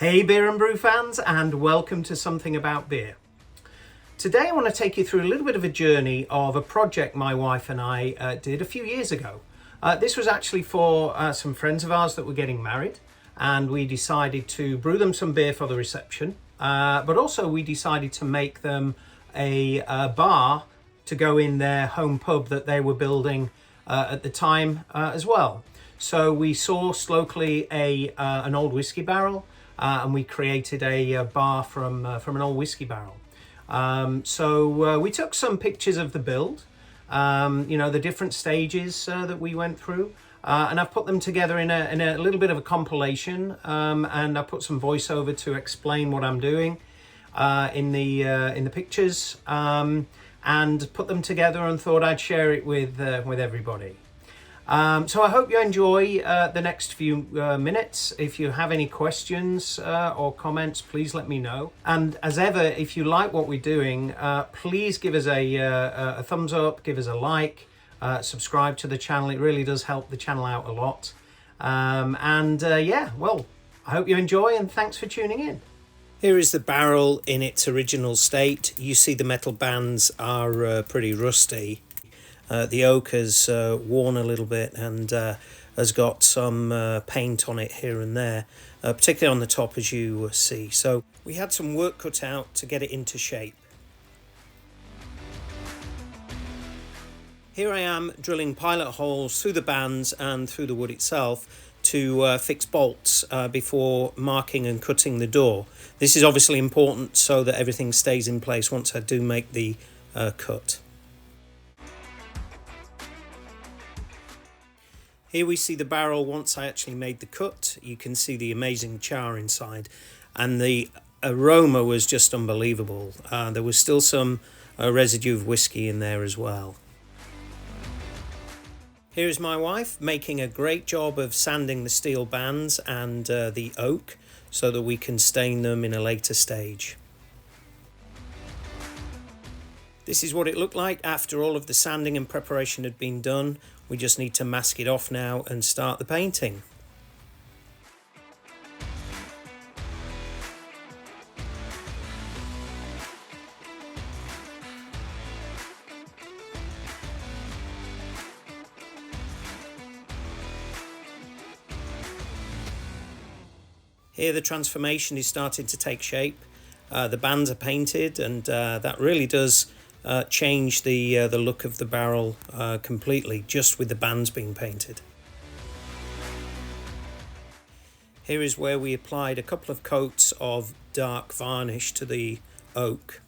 Hey beer and brew fans, and welcome to Something About Beer. Today I want to take you through a little bit of a journey of a project my wife and I did a few years ago. This was actually for some friends of ours that were getting married, and we decided to brew them some beer for the reception, but also we decided to make them a bar to go in their home pub that they were building at the time as well. So we sourced locally an old whiskey barrel, and we created a bar from an old whiskey barrel. So we took some pictures of the build, the different stages that we went through, and I've put them together in a little bit of a compilation, and I put some voiceover to explain what I'm doing in the pictures, and put them together and thought I'd share it with everybody. So I hope you enjoy the next few minutes. If you have any questions or comments, please let me know. And as ever, if you like what we're doing, please give us a thumbs up, give us a like, subscribe to the channel. It really does help the channel out a lot. I hope you enjoy, and thanks for tuning in. Here is the barrel in its original state. You see the metal bands are pretty rusty. The oak has worn a little bit and has got some paint on it here and there, particularly on the top, as you see. So we had some work cut out to get it into shape. Here I am drilling pilot holes through the bands and through the wood itself to fix bolts before marking and cutting the door. This is obviously important so that everything stays in place once I do make the cut. Here we see the barrel once I actually made the cut. You can see the amazing char inside, and the aroma was just unbelievable. There was still some residue of whiskey in there as well. Here's my wife making a great job of sanding the steel bands and the oak so that we can stain them in a later stage. This is what it looked like after all of the sanding and preparation had been done. We just need to mask it off now and start the painting. Here the transformation is starting to take shape. The bands are painted, and that really does change the look of the barrel completely, just with the bands being painted. Here is where we applied a couple of coats of dark varnish to the oak.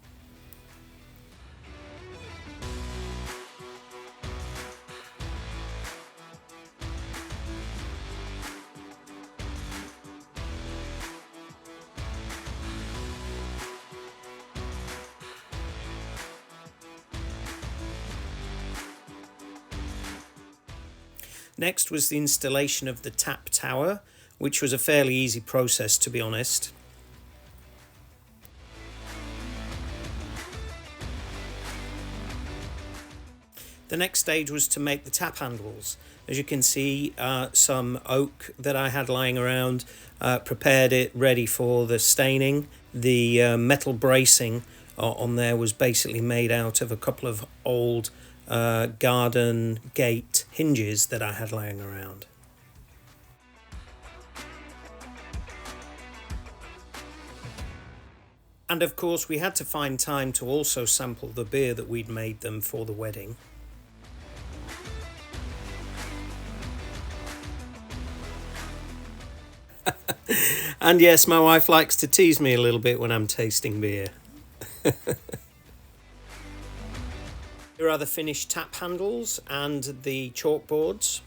Next was the installation of the tap tower, which was a fairly easy process, to be honest. The next stage was to make the tap handles. As you can see, some oak that I had lying around, prepared it ready for the staining. The metal bracing on there was basically made out of a couple of old garden gate hinges that I had lying around. And of course we had to find time to also sample the beer that we'd made them for the wedding. And yes, my wife likes to tease me a little bit when I'm tasting beer. Here are the finished tap handles and the chalkboards.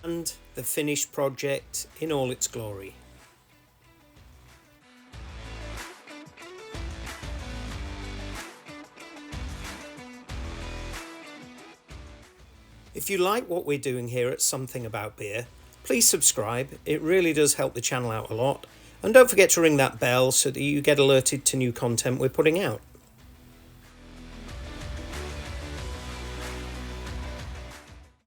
And the finished project in all its glory. If you like what we're doing here at Something About Beer, please subscribe. It really does help the channel out a lot. And don't forget to ring that bell so that you get alerted to new content we're putting out.